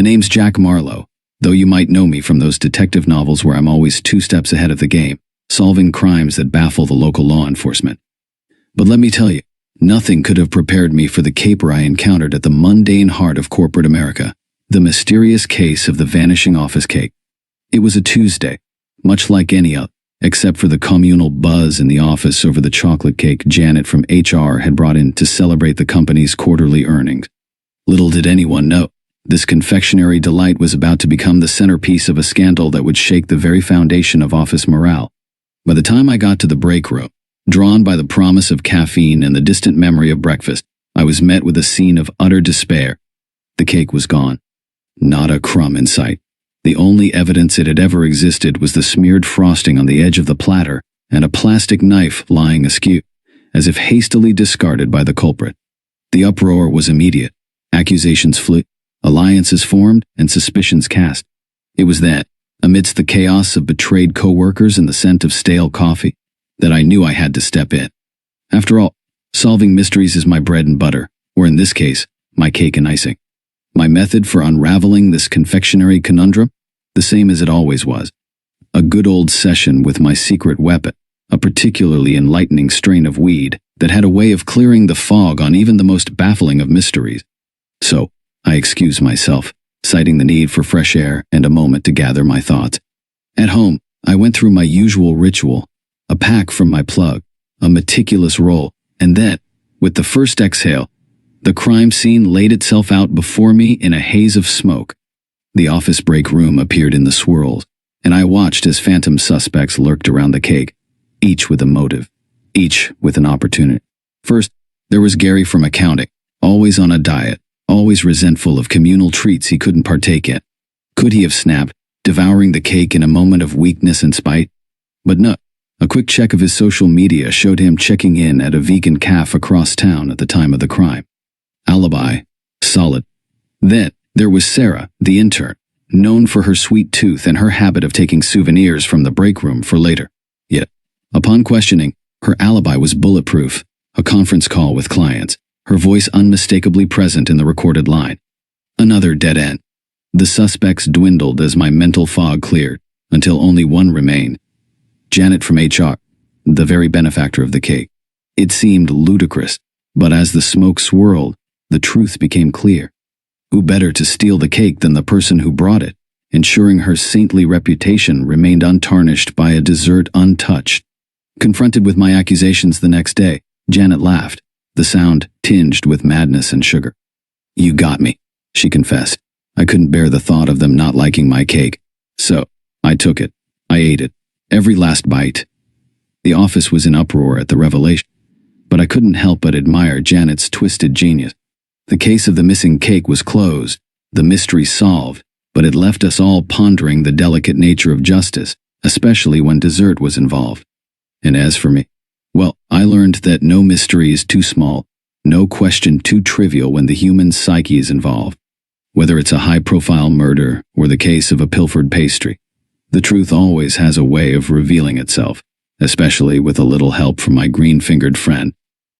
The name's Jack Marlowe, though you might know me from those detective novels where I'm always 2 steps ahead of the game, solving crimes that baffle the local law enforcement. But let me tell you, nothing could have prepared me for the caper I encountered at the mundane heart of corporate America, the mysterious case of the vanishing office cake. It was a Tuesday, much like any other, except for the communal buzz in the office over the chocolate cake Janet from HR had brought in to celebrate the company's quarterly earnings. Little did anyone know, this confectionery delight was about to become the centerpiece of a scandal that would shake the very foundation of office morale. By the time I got to the break room, drawn by the promise of caffeine and the distant memory of breakfast, I was met with a scene of utter despair. The cake was gone. Not a crumb in sight. The only evidence it had ever existed was the smeared frosting on the edge of the platter and a plastic knife lying askew, as if hastily discarded by the culprit. The uproar was immediate. Accusations flew, alliances formed, and suspicions cast. It was then, amidst the chaos of betrayed co-workers and the scent of stale coffee, that I knew I had to step in. After all, solving mysteries is my bread and butter, or in this case, my cake and icing. My method for unraveling this confectionery conundrum? The same as it always was. A good old session with my secret weapon, a particularly enlightening strain of weed that had a way of clearing the fog on even the most baffling of mysteries. So, I excused myself, citing the need for fresh air and a moment to gather my thoughts. At home, I went through my usual ritual, a pack from my plug, a meticulous roll, and then, with the first exhale, the crime scene laid itself out before me in a haze of smoke. The office break room appeared in the swirls, and I watched as phantom suspects lurked around the cake, each with a motive, each with an opportunity. First, there was Gary from accounting, always on a diet, always resentful of communal treats he couldn't partake in. Could he have snapped, devouring the cake in a moment of weakness and spite? But no. A quick check of his social media showed him checking in at a vegan cafe across town at the time of the crime. Alibi, solid. Then, there was Sarah, the intern, known for her sweet tooth and her habit of taking souvenirs from the break room for later. Yet, upon questioning, her alibi was bulletproof, a conference call with clients, her voice unmistakably present in the recorded line. Another dead end. The suspects dwindled as my mental fog cleared, until only one remained. Janet from HR, the very benefactor of the cake. It seemed ludicrous, but as the smoke swirled, the truth became clear. Who better to steal the cake than the person who brought it, ensuring her saintly reputation remained untarnished by a dessert untouched? Confronted with my accusations the next day, Janet laughed, the sound tinged with madness and sugar. "You got me," she confessed. "I couldn't bear the thought of them not liking my cake. So, I took it. I ate it. Every last bite." The office was in uproar at the revelation, but I couldn't help but admire Janet's twisted genius. The case of the missing cake was closed, the mystery solved, but it left us all pondering the delicate nature of justice, especially when dessert was involved. And as for me, well, I learned that no mystery is too small, no question too trivial when the human psyche is involved. Whether it's a high-profile murder or the case of a pilfered pastry, the truth always has a way of revealing itself, especially with a little help from my green-fingered friend.